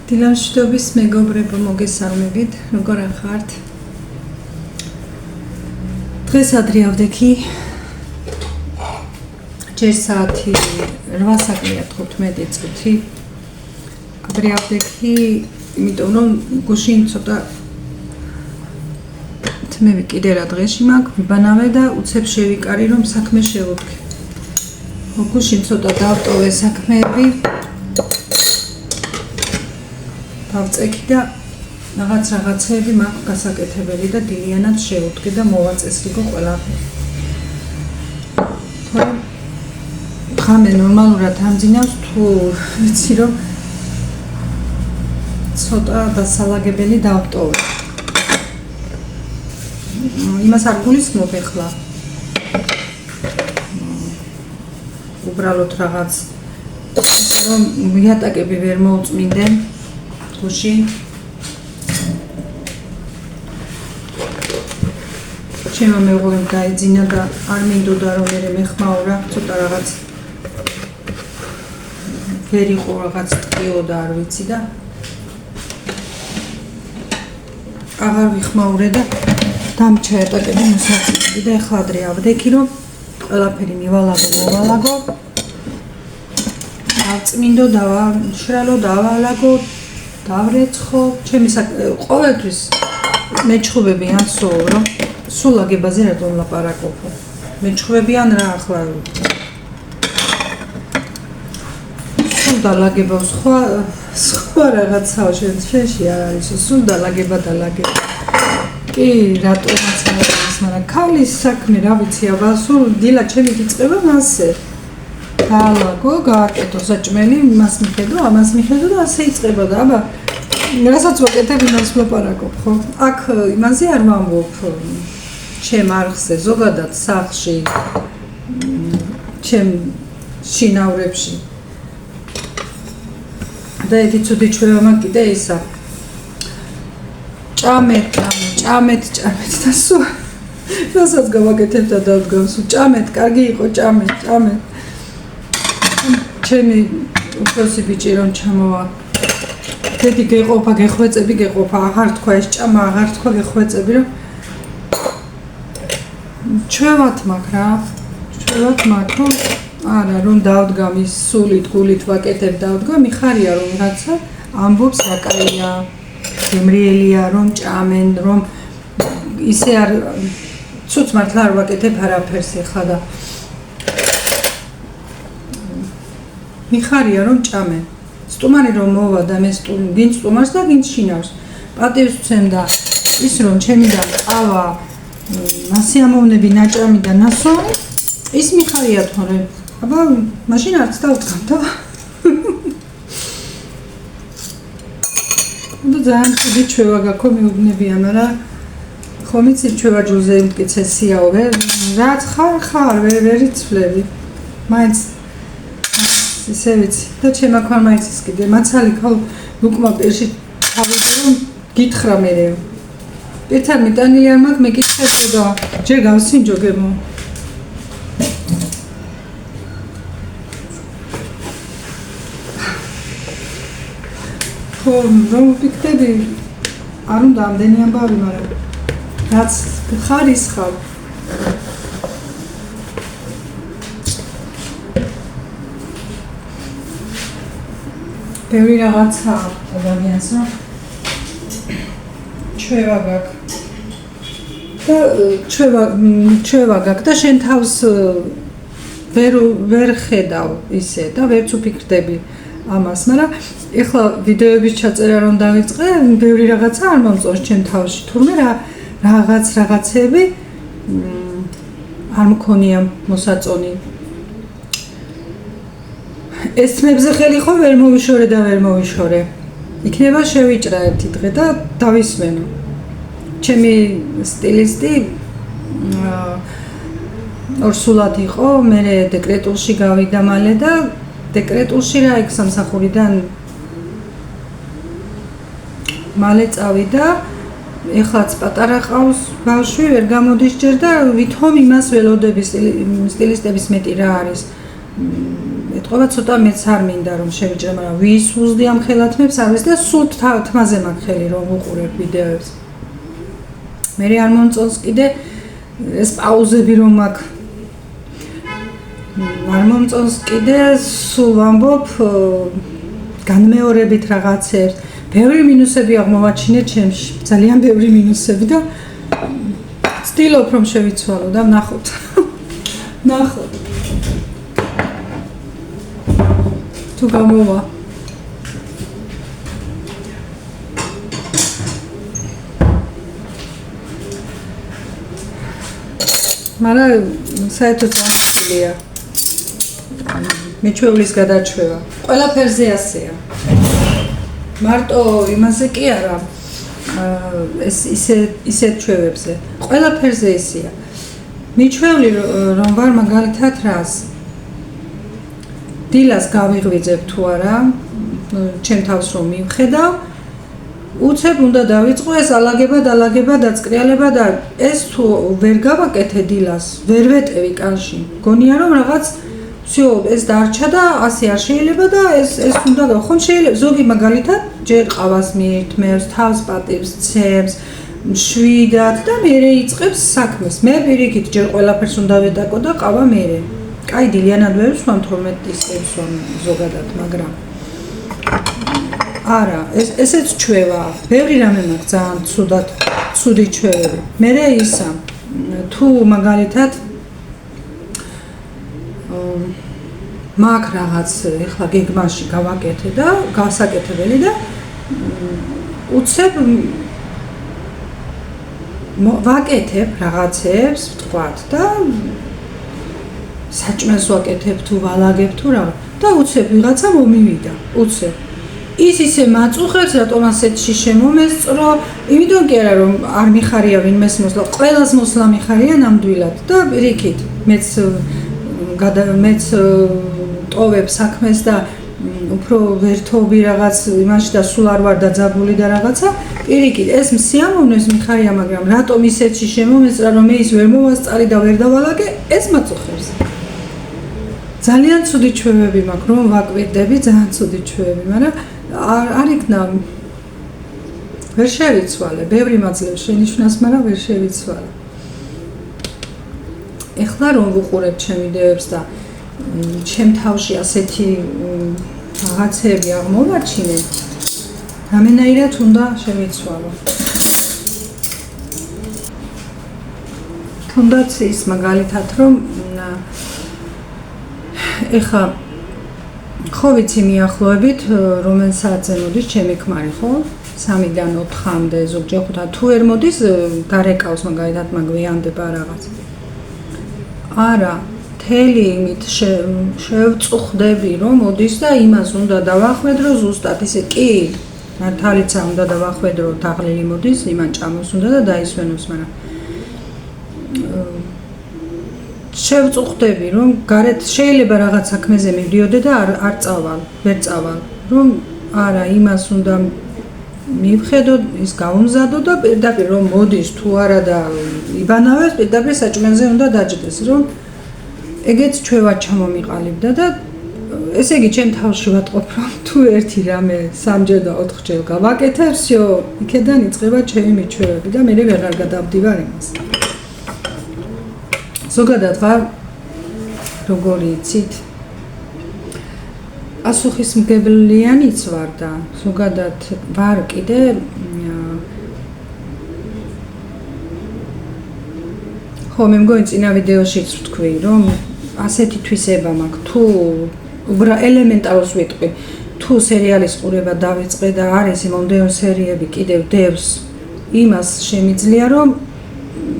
დილამშვიდობის მეგობრებო, მოგესალმებით, როგორ ახართ? დღეს ადრე ავდექი. ჯერ საათი 8:15 წუთი. ადრე ავდექი, იმიტომ რომ გუშინ ცოტა თმები კიდე რა დღეში მაქვს, ვიბანავე და უცებ შევიკარი რომ საქმე შევუდგე. გუშინ ცოტა დავტოვე საქმეები. დავწექი და რაღაცეები მაქვს გასაკეთებელი და დილიანად შევუდგე და მოვაწესრიგო ყველაფერი. თორემ ხამე ნორმალურად ამძინავს თუ ვიცი რომ ცოტა დასალაგებელი დავტოვე. იმას არ გულისხმობ ახლა. უბრალოდ რაღაც რომ მიატაკები ვერ მოუწმინდენ. გუშინ ჩემო მეუღლემ გაიძინა და არ მინდოდა რომ მე მეხმაურა, ცოტა რაღაც ვერ იყო რაღაც ტკიო და არ ვიცი და აღარ ვიხმაურე და დამჩაეტაკები მოსაწყვეტი და ეხლა ადრე ავდექი რომ ყველაფერი მოვალაგო ავწმინდო დავაშრალო დავალაგო დავრეცხო ჩემი ყოველთვის მეჩხუბებიან სულ აგებაზე რატომ ლაპარაკობო მეჩხუბებიან რა ახლა სულ დალაგება სხვა რაღაცაა შენში არ არის სულ დალაგება კი რატომაც არ არის მაგრამ ქალის საქმე რა ვიცი აბა სულ დილა ჩემი გიწყება მასე დაალაგო, გააკეთო საჭმელი, იმას მიხედო, ამას მიხედო და ასე იწყება და აბა რასაც ვაკეთებ იმას ვლაპარაკობ, ხო? აქ იმაზე არ ვამბობ ჩემ არხზე, ზოგადად სახლში, ჩემ შინავრებში. და ერთი ცუდი ჩვევა მაქვს კიდე ისა. ჭამეთ და სულ რასაც გავაკეთებ და დავდგავს, ჭამეთ, კარგი იყო ჭამეთ. ჩემი უფროსი ბიჭი რომ ჩამოვა. დედი გეყოფა, გეხვეწები, აღარ თქვა ეს ჭამა, აღარ თქვა გეხვეწები რომ ჩვევათ მაქვს რომ არა რომ დავდგამ ის სულით გულით ვაკეთებ დავდგამ, მიხარია რომ რაცა ამბობს რა კაია, გემრიელია რომ ჭამენ, რომ ისე არ ცუც მართლა არ ვაკეთებ არაფერს ეხლა და მიხარია რომ ჭამენ. სტუმარი რომ მოვა და მე გინც სტუმარს და გინც შინავს. პატივს ვცემ და ის რომ ჩემიდან ყავა, მასიამოვნები, ნაჭამი და ნასვამი, ის მიხარია თორემ. აბა მაშინ არც დავდგამ და და ძალიან ცუდი ჩვევა გაქვს მეუბნებიან, მაგრამ ხომ იცი ჩვევა ჯულზე იმტკიცესიაო, რაც ხარ ვერ იცვლები. მაინც ისე ვიცი და ჩემ აქ მაინც ის კიდე მაცალი ხო უკმა პირში ავიდე რომ გითხრა მე ერთად მეტანილი არ მაქვს მეკითხებო და ჯერ გავსინჯო გემო ხო რომ ვფიქრები არ უნდა ამდენი ამბავი მაგრამ რაც ხარის ხარ ბევრი რაღაცა ადამიანს რომ ჩვევა გაქვს და შენ თავს ვერ ხედავ ისე და ვერც უფიქრდები ამას, მაგრამ ეხლა ვიდეოების ჩაწერა რომ დავიწყე, ბევრი რაღაცა არ მომწონს ჩემ თავში, თურმე რაღაცეები არ მქონია მოსაწონი. ეს თმებზე ხელი ხო ვერ მოვიშორე. იქნება შევიჭრა ერთი დღე და დავისმენო. ჩემი სტილისტი ორსულად იყო, მე დეკრეტულში გავიდა მალე და დეკრეტულში რა იქ სამსახურიდან მალე წავიდა. ეხლაც პატარა ყავს ბავშვი, ვერ გამოდის ჯერ და ვითომ იმას ველოდები სტილისტების მეტი რა არის. ურთიერთყოფა ცოტა მეც არ მინდა რომ შევიჭრე, მაგრამ ვის უზდი ამ ხელათმებს არის და სულ თმაზე მაქვს ხელი რომ ვუყურებ ვიდეოებს. მე არ მომწონს კიდე ეს პაუზები რომ მაქვს. არ მომწონს კიდე სულ ვამბობ განმეორებით რაღაცებს. ბევრი მინუსები აღმოვაჩინე ჩემში, ძალიან ბევრი მინუსები და ვცდილობ რომ შევიცვალო და ვნახოთ. ნახოთ. თუ გამოვა. მაგრამ საერთოდ ამხილია. მიჩვეულის გადაჩვევა. ყველაფერზე ასეა. მარტო იმაზე კი არა. ეს ისეთ ჩვევებზე. ყველაფერზე ისეა. მიჩვეული რომ ვარ მაგალითად რას? დილას გავიღვიძებ თუ არა, ჩემ თავს რომ მივხედავ, უცებ უნდა დავიწყო ეს ალაგება, დაწკრიალება და ეს თუ ვერ გავაკეთე დილას, ვერ ვეტევი კანში. გონია რომ რაღაც всё, ეს დარჩა და ასე არ შეიძლება და ეს უნდა ხომ შეიძლება ზოგი მაგალითად ჯერ ყავას მიირთმევს, თავს პატივს ცემს, შვიდად და მერე იწყებს საქმეს. მე პირიქით ჯერ ყველაფერს უნდა ვეტაკო და ყავა მერე. კაი დილიანად ვერ ვსვამ 12 ისევს ვამ ზოგადად, მაგრამ არა, ესეც ჩვევა. ბევრი რამე მაქვს ძალიან ცუდი ჩვევები. მერე ისა, თუ მაგალითად მაქვს რაღაც ეხლა გეგმაში გავაკეთე და გასაკეთებელი და უცებ ვაკეთებ რაღაცებს, ვთქვათ და საჭმელს ვაკეთებ თუ ვალაგებ თუ რა და უცებ ვიღაცა მომივიდა, უცებ. ის ისე მაწუხებს, რატომ ასეთში შემომესწრო, იმიტომ კი არა რომ არ მიხარია ვინმეს მოსლა, ყველას მოსლა მიხარია ნამდვილად და პირიქით, მეც ტოვებ საქმეს და უფრო ვერთობი რაღაც იმაში და სულ არ ვარ დაძაბული და რაღაცა, პირიქით, ეს სიამოვნებს მიხარია, მაგრამ რატომ ისეთში შემომესწრა, რომ მე ის ვერ მოვასწარი და ვერ დავალაგე, ეს მაწუხებს. ძალიან ცუდი ჩვევები მაქვს, რომ ვაკვირდები, ძალიან ცუდი ჩვევები, მაგრამ არ იქნა ვერ შევიცვალე, ბევრი მაძლევს შენიშვნას, მაგრამ ვერ შევიცვალე. ეხლა რომ ვუყურებ ჩემ ვიდეოებს და ჩემ თავში ასეთი რაღაცები აღმოვაჩინე, რამენაირად უნდა შევიცვალო. თუნდაც ის მაგალითად რომ ეხლა ხო ვიცი მიახლოებით რომელ საათზე მოდის ჩემი ქმარი, ხო? 3-დან 4-მდე, ზოგჯერ 5-დან თუ ვერ მოდის, გარეკავს მაგალითად მაგვიანდება რაღაც. არა, მთელი იმით შევწუხდები რომ მოდის და იმას უნდა დავახვედრო ზუსტად ისე კი, მართალიცა უნდა დავახვედრო თაღლილი მოდის, იმან ჭამოს უნდა და დაისვენოს, მაგრამ შევწუხდები რომ გარეთ შეიძლება რაღაც საქმეზე მივდიოდე და არ წავალ, ვერ წავალ, რომ არა იმას უნდა მივხედო, ის გავუმზადო და პირდაპირ რომ მოდის თუ არა და იბანავებს, პირდაპირ საჭმელზე უნდა დაჯდეს, რომ ეგეც ჩვევა ჩამომიყალიბდა და ესე იგი ჩემ თავში ვატყობ რომ თუ ერთი რამე 3-ჯერ და 4-ჯერ გავაკეთებ, всё, იქედან იწყება ჩემი მიჩვევები და მე ვეღარ გადავდივარ იმას. ზოგადად ვარ როგორი იცით პასუხისმგებლიანიც ვარ და ზოგადად ვარ კიდე ხო მე მგონი წინა ვიდეოშიც ვთქვი რომ ასეთი თვისება მაქვს თუ ელემენტარულს ვიტყვი თუ სერიალის ყურება დავიწყე და არის მომდევნო სერიები კიდევ დევს იმას შემიძლია რომ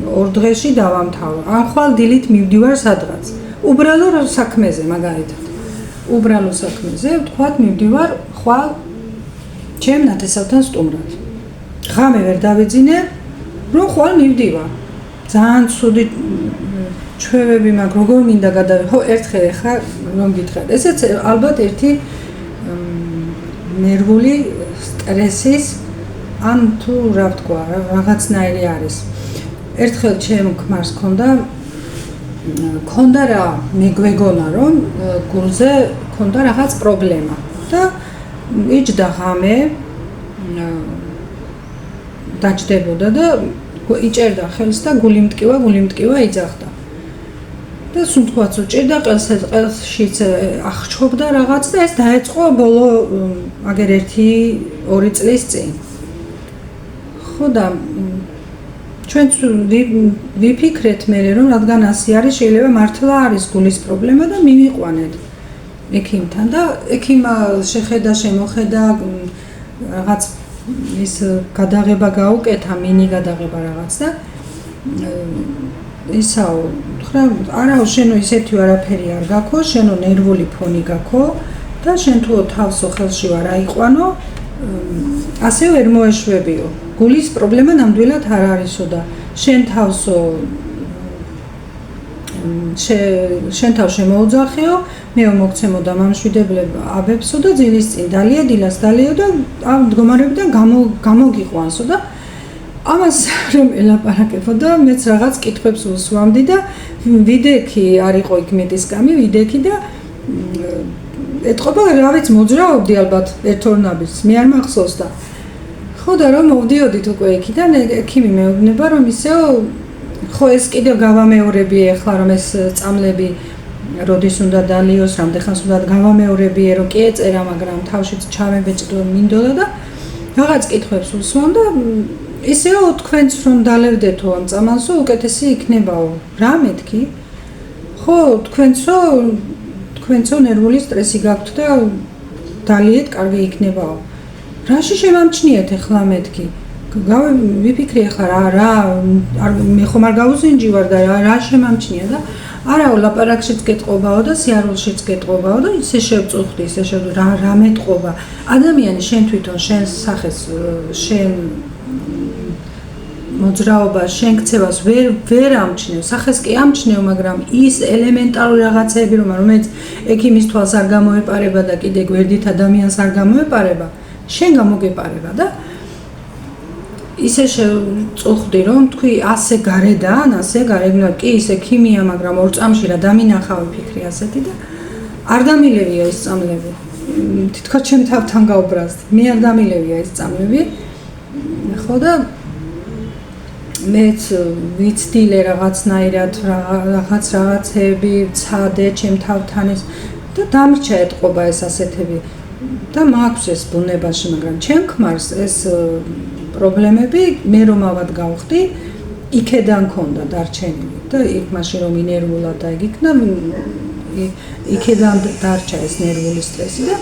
2 დღეში დავამთავრო. ან ხვალ დილით მივდივარ სადღაც. უბრალო საქმეზე მაგალითად. უბრალო საქმეზე ვთქვათ მივდივარ ხვალ ჩემ ნათესავთან სტუმრად. ღამე ვერ დავიძინე, რომ ხვალ მივდივარ. ძალიან ცუდი ჩვევები მაქვს, როგორ მინდა გადავიხო ერთხელ ხა რომ გითხრათ. ესეც ალბათ ერთი ნერვული სტრესის ან თუ რა ვთქვა, რაღაცნაირი არის. ერთხელ ჩემ ქმარს ქონდა რა მეგვეგონა რომ გულზე მქონდა რაღაც პრობლემა და იჯდა ღამე დაჭდებოდა და იჭერდა ხელს და გულიმტკივა იძახდა. და სუნთქვაც უჭირდა ყელშიც აღჩობდა რაღაც და ეს დაეწყო ბოლო აგერ 1-2 წლის წინ. ხო და ჩვენც ვიფიქრეთ მე რომ რადგან ასე არის შეიძლება მართლა არის გულის პრობლემა და მივიყვანეთ ექიმთან და ექიმა შეხედა შემოხედა რაღაც ის გადაღება გაუკეთა მინი გადაღება რაღაც და ისაო ხრა არაო შენო ისეთი არაფერი არ გაქო შენო ნერვული ფონი გაქო და შენ თუ თავსო ხელში ვარ აიყვანო ასე ვერ მოეშვებიო გულის პრობლემა ნამდვილად არ არისო და შენ თავსო შენ თავ შემოუძახეო მე მოგცემო და მამშვიდებლებ აბებსო და ძილის წინ დალია დილას დალიო და ამ მდგომარეობიდან გამოგიყვანსო და ამას რომ ელაპარაკებო და მეც რაღაც კითხვებს უსვამდი და ვიდექი არისო იქ მეტისკამი ვიდექი და ეთყობა რა ვიცი მოძრაობდი ალბათ ერთორნაბის მე არ მახსოვს და ხო და რომ მოვდიოდით უკვე იქიდან ექიმი მეუბნება რომ ისეო ხო ეს კიდევ გავამეორებიე ახლა რომ ეს წამლები როდის უნდა დალიოს რამდენხანს უნდა გავამეორებიე რომ კი ეწერა მაგრამ თავშიც ჩამებეჭდო მინდოდა და რაღაც კითხვებს უსვამ და ისეო თქვენც რომ დალევდეთო ამ წამალსო უკეთესი იქნებაო რა მეთქი ხო თქვენცო ნერვული სტრესი გაქვთ და დალიეთ კარგი იქნებაო რაში შემამჩნიეთ ახლა მეთქი ვიფიქრე ახლა რა მე ხომ არ გავუზინჯი ვარ და რა შემამჩნია და არაო ლაპარაკშიც გეტყობაო და სიარულშიც გეტყობაო და ისე შევწუხდი ისე რა მეტყობა ადამიანი შენ თვითონ შენ სახეს შენ მოძრაობა შენ ქცევას ვერ ამჩნევ სახეს კი ამჩნევ მაგრამ ის ელემენტარული რაღაცები რომელიც ექიმის თვალს არ გამოეპარება და კიდე გვერდით ადამიანს არ გამოეპარება შენ გამოგეპარება და ისე შევწუხდი რომ თქვი ასე გარედან ასე გარეგნულად კი ისე ქიმია მაგრამ ორ წამში რა დამინახავი ფიქრი ასეთი და არ დამილევია ეს წამლები თითქოს ჩემ თავთან გაუბრაზდი მე არ დამილევია ეს წამლები ხო და მეც ვიცდილე რაღაცნაირად რაღაცები ვცადე ჩემ თავთან ის და დამრჩა ეთყობა ეს ასეთები და მაქვს ეს ბუნებაში მაგრამ ჩემ ქმარს ეს პრობლემები მე რომ ავად გავხდი იქედან ქონდა დარჩენილი და იქ მაშინ რომ ინერვულა და იქ იქნა იქედან დარჩა ეს ნერვული სტრესი და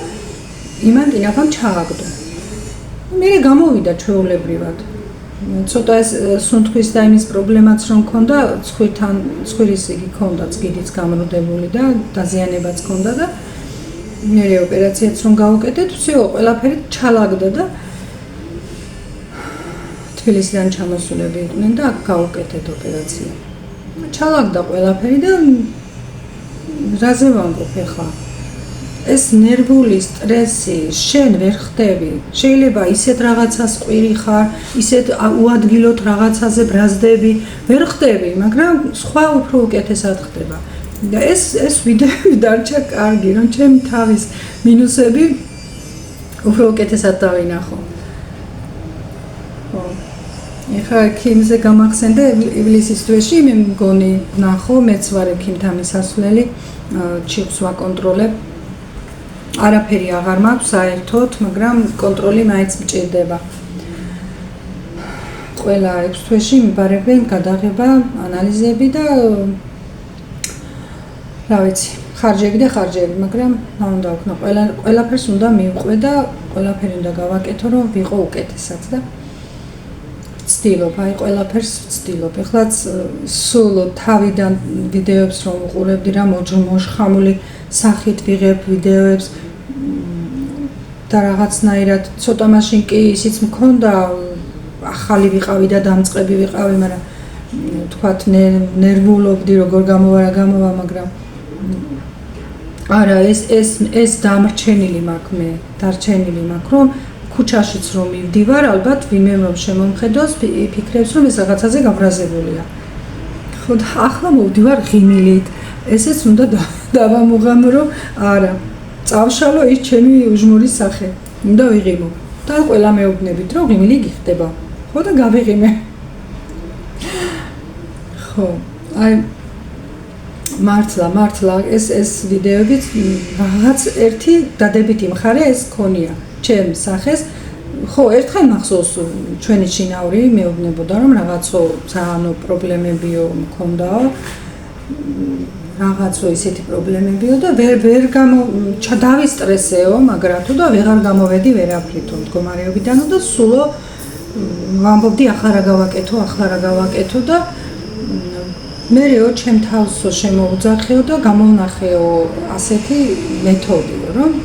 იმან ტინახამ ჩააგდო მე გამოვიდა ჩვეულებრივად ცოტა ეს სუნთქვის და იმის პრობლემაც რომ ქონდა ცხვირის იგი ქონდა წგიდიც გამრუდებული და დაზიანებაც ქონდა და მე ოპერაციაც რომ გავუკეთეთ всё ყველაფერი ჩალაგდა და თბილისიდან ჩამოსულები იყვნენ და აქ გავუკეთეთ ოპერაცია ჩალაგდა ყველაფერი და რაზე ვამბობ ახლა ეს ნერვული სტრესი შენ ვერ ხდები შეიძლება ისეთ რაღაცას ყვირი ხარ ისეთ უადგილოთ რაღაცაზე ბრაზდები ვერ ხდები მაგრამ სხვა უფრო უკეთესად ხდება და ეს ვიდეო დარჩა კარგი რომ ჩემი თავის მინუსები უფრო უკეთესად დავინახო ხო ეხლა ექიმზე გამახსენდა ივლისის თვეში მე მგონი ნახო მეც ვარ ექიმთან მისასვლელი ჩიპს ვაკონტროლებ არაფერი აღარ მაქვს საერთოდ, მაგრამ კონტროლი მაინც მჭირდება. ყველა 6 თვეში მიბარებენ გადაღება, ანალიზები და რა ვიცი, ხარჯები, მაგრამ რა უნდა ვქნა, ყველაფერს უნდა მივყვე და ყველაფერი უნდა გავაკეთო, რომ ვიყო უკეთესად და ვცდილობ, ყველაფერს ვცდილობ. ეხლაც სულ თავიდან ვიდეოებს რომ უყურებდი რა მოშხამული სახით ვიღებ ვიდეოებს და რაღაცნაირად ცოტა მაშინ კი ისიც მქონდა ახალი ვიყავი და დამწყები ვიყავი, მაგრამ თქვათ ნერვულობდი როგორ გამოვა, მაგრამ არა ეს დამრჩენილი მაქვს რომ ქუჩაშიც რომ მივდივარ, ალბათ ვინმე რომ შემომხედოს, ფიქრებს რომ ეს რაღაცაზე გაბრაზებულია. ხო და ახლა მოვდივარ ღიმილით. ესეც უნდა დავამუღამრო, არა. წავშალო ის ჩემი უჟმურის სახე. უნდა ვიღიმო. და ყველა მეუბნებით რომ ღიმილი გიხდება. ხო და გავიღიმე. ხო, აი მართლა ეს ვიდეოებიც რაღაც ერთი დადებითი მხარე ეს ქონია ჩემ სახეს. ხო, ერთხელ მახსოვს ჩვენი შინაური მეუბნებოდა რომ რაღაცო ძალიან პრობლემებიო მქონდაო. რაღაცო ისეთი პრობლემებიო და ვერ დავისტრესეო, მაგრამ თუ და ვეღარ გამოვედი ვერაფრითო მდგომარეობიდან და სულო ვამბობდი ახლა რა გავაკეთო და მერეო ჩემ თავსო შემოუძახეო და გამოვნახეო ასეთი მეთოდი რომ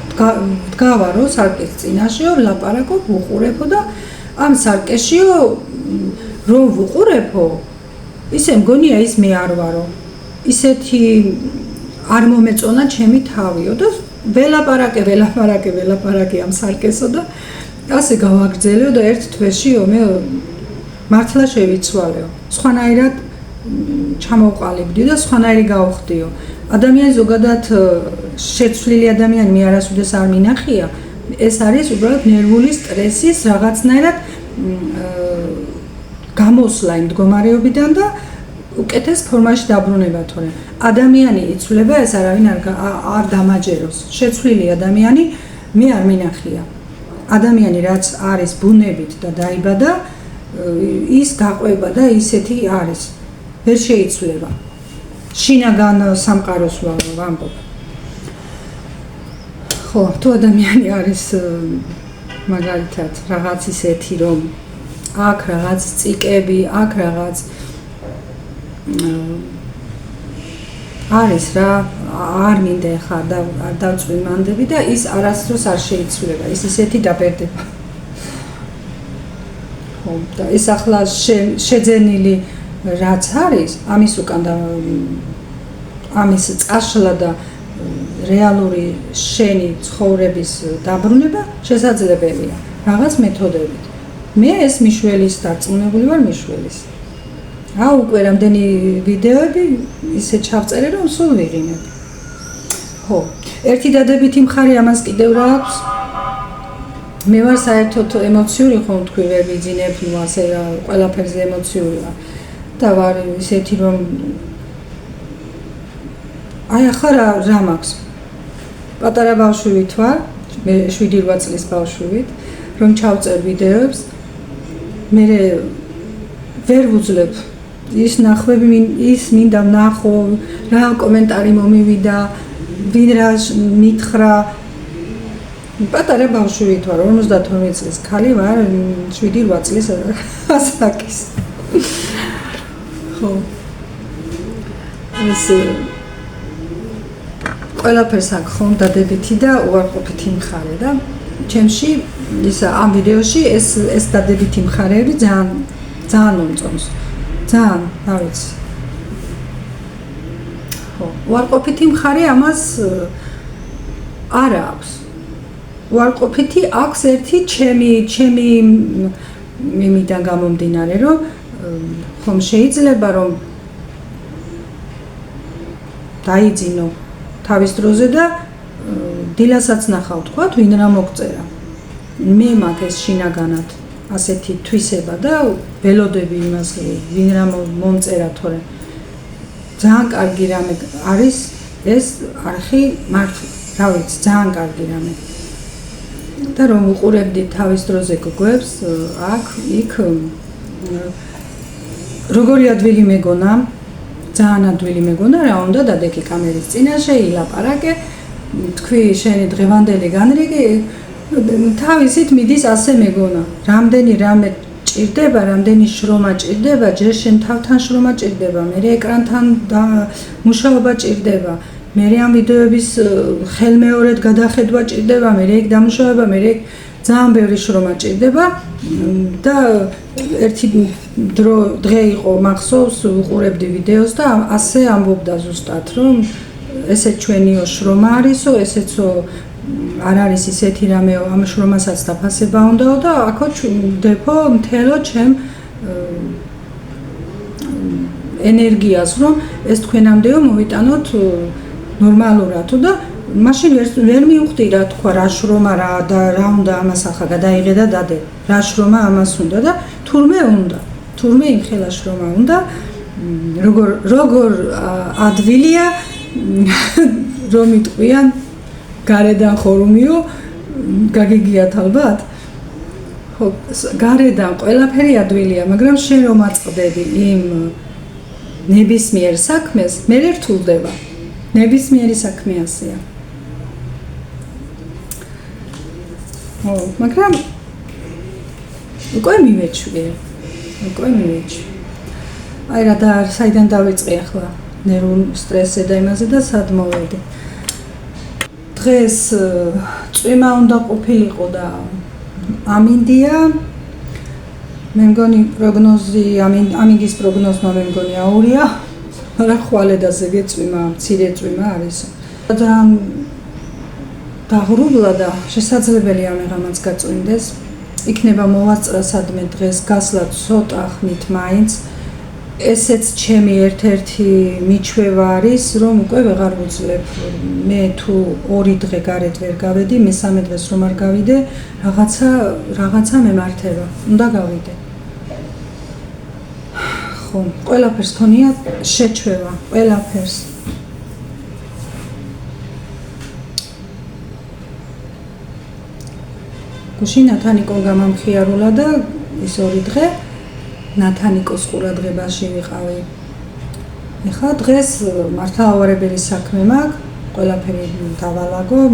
დგავარო სარკეს წინაშეო ვლაპარაკობ ვუყურებო და ამ სარკეშიო რომ ვუყურებო ისე მგონია ის მე არ ვარო ისეთი არ მომეწონა ჩემი თავიო და ველაპარაკე ამ სარკესო და ასე გავაგრძელეო და ერთ თვეშიო მე მართლა შევიცვალეო სხვანაირად ჩამოვყალიბდი და სხვანაირი გავხდიო. ადამიანი ზოგადად შეცვლილი ადამიანი მე არასოდეს არ მინახია. ეს არის უბრალოდ ნერვული სტრესის რაღაცნაირად გამოსვლა იმ მდგომარეობიდან და უკეთეს ფორმაში დაბრუნება თორემ. ადამიანი იცვლება ეს არავინ არ დამაჯეროს. შეცვლილი ადამიანი მე არ მინახია. ადამიანი რაც არის ბუნებით და დაიბადა ის გაყვება და ისეთი არის. ვერ შეიცვლება. შინაგან სამყაროს ვამბობ. ხო, თუ ადამიანი არის მაგალითად რაღაც ისეთი რომ აქ რაღაც წიკები, აქ რაღაც არის რა, არ მინდა ხა და არ დავწვი მანდები და ის არასდროს არ შეიცვლება. ის ისეთი დაბერდება. ხო, და ეს ახლა შეძენილი რაც არის, ამის უკან და ამის წაშლა და რეალური შენი ცხოვრების დაბრუნება შესაძლებელია რაღაც მეთოდებით. მე ეს მიშველის დარწმუნებული ვარ მიშველის. უკვე რამდენი ვიდეოები ისე ჩავწერე რომ სულ ვიღიმებ. ხო, ერთი დადებითი მხარე ამას კიდევ რა აქვს. მე ვარ საერთოდ ემოციური ხომ თქვი ვერ ვიძინებ, ნუ ასე რა ყველაფერზე ემოციური ვარ. და ვარ ისეთი რომ აი ახლა რა მაქვს პატარა ბავშვით ვარ მე 7-8 წლის ბავშვით რომ ჩავწერ ვიდეოებს მე ვერ ვუძლებ ის ნახვები ის მინდა ვნახო რა კომენტარი მომივიდა ვინ რა მითხრა პატარა ბავშვით ვარ 52 წლის ქალი ვარ 7-8 წლის ასაკის ხო ეს ყველაფერს აქვს ხომ დადებითი და უარყოფითი მხარე და ჩემში ისა ამ ვიდეოში ეს დადებითი მხარეები ძალიან მომწონს ძალიან რა ვიცი ხო უარყოფითი მხარე ამას არ აქვს უარყოფითი აქვს ერთი ჩემი იმიდან გამომდინარე რომ ხომ შეიძლება რომ დაიძინო თავის დროზე და დილასაც ნახავ თქვა ვინ რა მოგწერა მე მაქვს ეს შინაგანად ასეთი თვისება და ველოდები იმას ვინ რა მომწერა თორე ძალიან კარგი რამე არის ეს არხი მართლა რა ვიცი ძალიან კარგი რამე და რომ უყურებდი თავის დროზე გოგოებს აქ იქ როგორი ადვილი მეგონა ძალიან ადვილი მეგონა რა უნდა დადექი კამერის წინაშე ილაპარაკე თქვი შენი დღევანდელი განრიგი თავისით მიდის ასე მეგონა რამდენი რამე ჭირდება რამდენი შრომა ჭირდება ჯერ შენ თავთან შრომა ჭირდება მე ეკრანთან მუშაობა ჭირდება მე ამ ვიდეოების ხელმეორედ გადახედვა ჭირდება მე ეგ დამუშავება მე ეგ ძალიან ბევრი შრომა ჭირდება და ერთი დღე იყო მახსოვს უყურებდი ვიდეოს და ასე ამბობდა ზუსტად რომ ესე ჩვენიო შრომა არისო ესეცო არ არის ისეთი რამეო ამ შრომასაც დაფასება უნდაო და აქო დეფო მთელო ჩემ ენერგიას რომ ეს თქვენამდეო მოვიტანოთ ნორმალურადო და მაშინ ვერ მივხვდი რა თქვა რა შრომა რა უნდა ამას ახლა გადაიღე და დადე რა შრომა ამას უნდა და თურმე იმ ხელა შრომა უნდა როგორ ადვილია რომ იტყვიან გარედან ხორუმიო გაგიგიათ ალბათ ხო გარედან ყველაფერი ადვილია მაგრამ შენ რომ აწყდები იმ ნებისმიერ საქმეს მე რთულდება ნებისმიერი საქმე ასეა ო მაგრამ უკვე მივეჩვი აი რა და საიდან დავიწყე ახლა ნერვულ სტრესზე და იმაზე და სად მოვედი დღეს წვიმა უნდა ყოფილიყო და ამინდია მე მგონი პროგნოზი ამინდის პროგნოზმა მე მგონი აურია რა ხვალედაზე გეწვიმა მცირე წვიმა არის და დაღრუბლა და შესაძლებელია მე რამაც გაწვიმდეს იქნება მოვაწრა სადმე დღეს გასლა ცოტა ხნით მაინც ესეც ჩემი ერთ-ერთი მიჩვევა არის რომ უკვე ვეღარ ვუძლებ მე თუ 2 დღე გარეთ ვერ გავედი მესამე დღეს რომ არ გავიდე რაღაცა მემართება უნდა გავიდე ხო ყველაფერს ქონია შეჩვევა ყველაფერს გუშინ ნათანიკო გამამხიარულა და ის 2 დღე ნათანიკოს ყურადღებაში ვიყავი. ეხლა დღეს მართლავარებელი საქმე მაქვს, ყველაფერი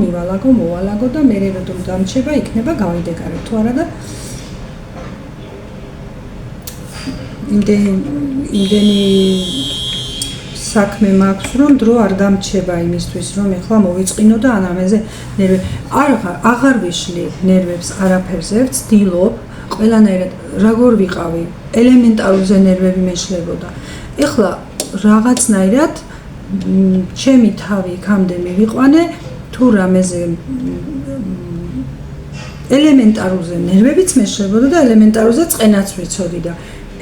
მივალაგო, მოვალაგო და მე როდომ დამრჩება, იქნება გავიდე გარეთ თუ არა და იმდენი საქმე მაქვს, რომ დრო არ დამრჩება იმისთვის, რომ ეხლა მოვიწყინო და ანამეზე ნერვები აღარ ვიშლი ნერვებს არაფერზე, ვცდილობ ყველანაირად როგორ ვიყავი ელემენტარულზე ნერვები მეშლებოდა. ეხლა რაღაცნაირად ჩემი თავი იქამდე მივიყვანე თუ რამეზე ელემენტარულზე ნერვებიც მეშლებოდა და ელემენტარულზე წყენაც ვიცოდი და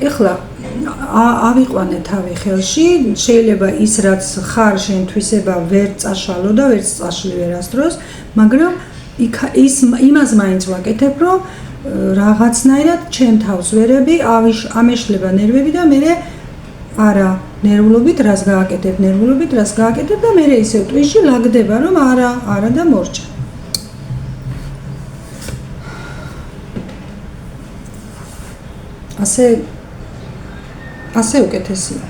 ეხლა ავიყვანე თავი ხელში, შეიძლება ის რაც ხარ შენ თვისება ვერ წაშალო და ვერ წაშლი ვერასდროს, მაგრამ იმას მაინც ვაკეთებ, რომ რაღაცნაირად ჩემ თავს ვერები ამეშლება ნერვები და მე არა ნერვულობით რას გააკეთებ და მე ისევ ტვინში ლაგდება რომ არა და მორჭა ასე უკეთესია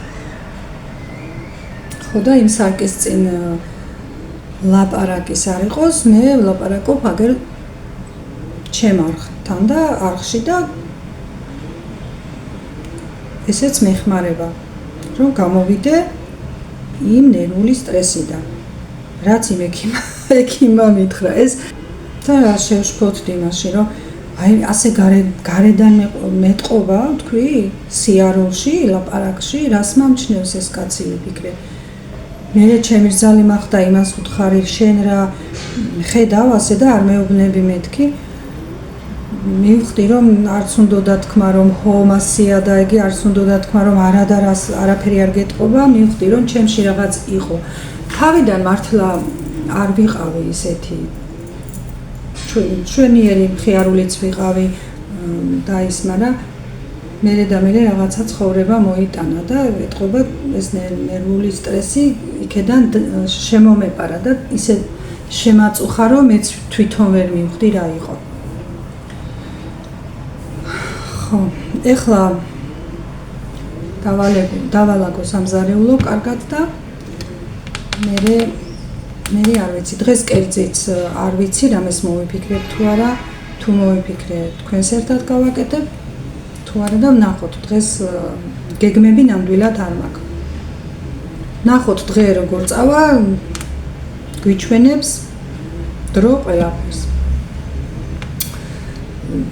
ხო და იმ სარკის წინ ლაპარაკის არ იყოს მე ვლაპარაკობ აგერ ჩემ არხთან და არხში და ესეც მეხმარება რომ გამოვიდე იმ ნერვული სტრესიდან რაც იმ ექიმმა მითხრა ეს და შევშფოთდი იმაში რომ აი ასე გარედან მეტყობა თქვი სიარულში ლაპარაკში რას მომჩნევს ეს კაცი ვიფიქრე მე ჩემი რძალი მახდა იმას უთხარი შენ რა ხედავ ასე და არ მეუბნები მეთქი მივხვდი რომ არც უნდა თქვა რომ ჰომასია და იგი არც უნდა თქვა რომ არაფერი არ გეტყობა მივხვდი რომ ჩემში რაღაც იყო თავიდან მართლა არ ვიყავი ისეთი ჩვენიერი მხიარულიც ვიყავი და ის მაგრამ მე რაღაცა ცხოვრება მოიტანა და ეტყობა ეს ნერვული სტრესი იქედან შემომეპარა და ისე შემაწუხა რომ მეც თვითონ ვერ მივხვდი რა იყო ეხლა დავალაგო სამზარეულო კარგად და მე არ ვიცი დღეს კერძიც არ ვიცი რამეს მოვიფიქრებ თუ არა თუ მოვიფიქრე თქვენს ერთად გავაკეთებ თუ არა და ვნახოთ დღეს გეგმები ნამდვილად არ მაქვს ვნახოთ დღე როგორ წავა გვიჩვენებს დრო ყველაფერს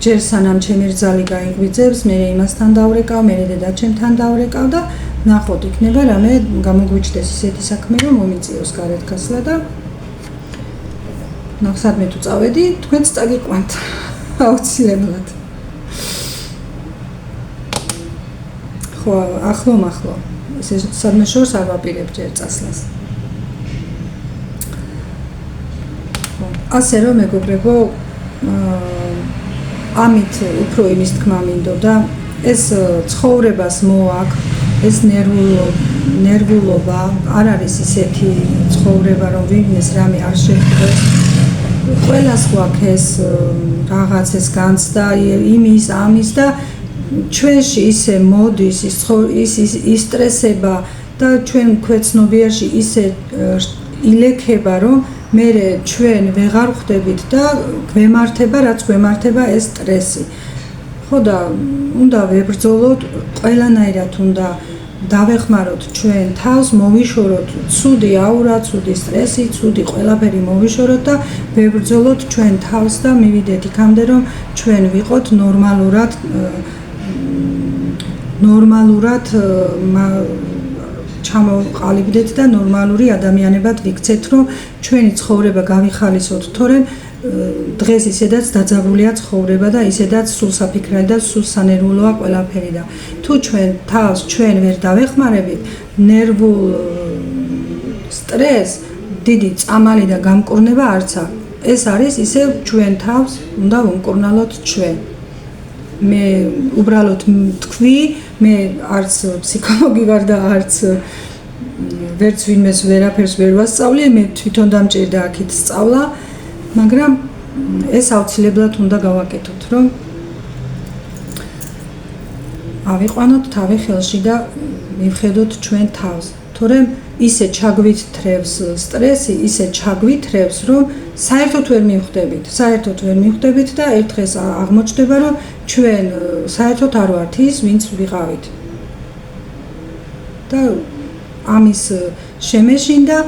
ჯერ სანამ ჩემი რძალი გაიღვიძებს, მე იმასთან დავრეკავ, მე დედაჩემთან დავრეკავ და ნახოთ იქნება რამე გამოგვიჩნდეს ისეთი საქმე რომ მომიწიოს გარეთ გასვლა და ნახსადმე თუ წავედი, თქვენც წაგიყვანთ აუცილებლად. ხო, ახლო. ესე სადმე შორს არ ვაპირებ ჯერ წასვლას. ასე რომ მეგობრებო, ამით უფრო იმის თქმა მინდოდა, ეს ცხოვრებას მოაქვს, ეს ნერვულობა არ არის ისეთი ცხოვრება, რომ ვინმეს რამე არ შეხვდეს. ყველას გვაქვს ეს რაღაც ეს განცდა იმის ამის და ჩვენში ისე მოდის ის სტრესება და ჩვენ ქვეცნობიერში ისე ილექება, რომ მე ჩვენ ვეღარ ხვდებით და გვემართება, რაც გვემართება ეს სტრესი. ხო და უნდა ვებრძოლოთ, ყველანაირად უნდა დავეხმაროთ ჩვენ თავს, მოვიშოროთ ცუდი აურა, ცუდი სტრესი, ცუდი ყველაფერი მოვიშოროთ და ვებრძოლოთ ჩვენ თავს და მივიდეთ იქამდე, რომ ჩვენ ვიყოთ ნორმალურად ჩამოვყალიბდეთ და ნორმალური ადამიანებად ვიქცეთ, რომ ჩვენი ცხოვრება გავიხალისოთ, თორემ დღეს ისედაც დაძაბულია ცხოვრება და ისედაც სულ საფიქრად და სულ სანერვულოა ყველაფერი და თუ ჩვენ თავს ჩვენ ვერ დავეხმარებით ნერვულ სტრესს, დიდი წამალი და გამკურნება არც აქვს. ეს არის ისევ ჩვენ თავს უნდა ვუმკურნალოთ ჩვენ. მე უბრალოდ თქვი, მე არც ფსიქოლოგი ვარ და არც ვერც ვინმეს ვერაფერს ვერ ვასწავლი, მე თვითონ დამჭირდა აქეთ სწავლა, მაგრამ ეს აუცილებლად უნდა გავაკეთოთ, რომ ავიყვანოთ თავი ხელში და მივხედოთ ჩვენ თავს. თორემ ისე ჩაგვithრევს სტრესი, ისე ჩაგვithრევს, რომ საერთოდ ვერ მივხვდებით და ერთ დღეს აღმოჩნდება, რომ ჩვენ საერთოდ არ ვართ ის, ვინც ვიყავით. და ამის შემეშინდა,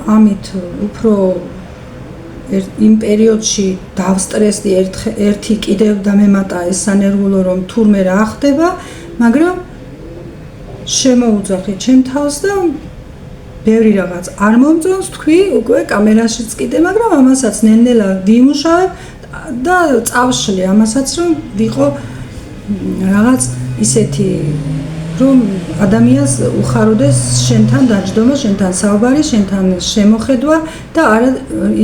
ამით უფრო იმ პერიოდში დავსტრესდი ერთი კიდევ დამემატა ეს სანერვულო, რომ თურმე რა ხდება, მაგრამ შემოუძახე ჩემ თავს და ბევრი რაღაც არ მომწონს, თქვი უკვე კამერაშიც კიდე, მაგრამ ამასაც ნელ-ნელა ვიმუშავებ და წავშლი ამასაც, რომ ვიყო რაღაც ისეთი, რომ ადამიანს უხაროდეს შენთან დაჯდომა, შენთან საუბარი, შენთან შემოხედვა და არა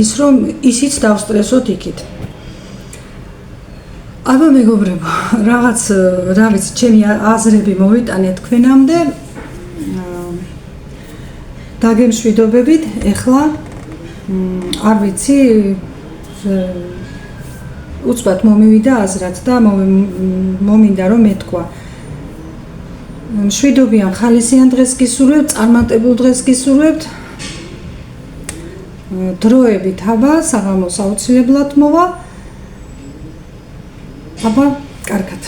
ის, რომ ისიც დავსტრესოთ იქით. აბა მეგობრებო, რაღაც რა ვიცი, ჩემი აზრები მოვიტანე თქვენამდე. დაგემშვიდობებით, ეხლა არ ვიცი, უცბად მომივიდა აზრად და მომინდა რომ მეთქვა. მშვიდობიან ხალისიან დღეს გისურვებთ, წარმატებულ დღეს გისურვებთ. დროებით აბა საღამოს აუცილებლად მოვა. აბა, კარგად.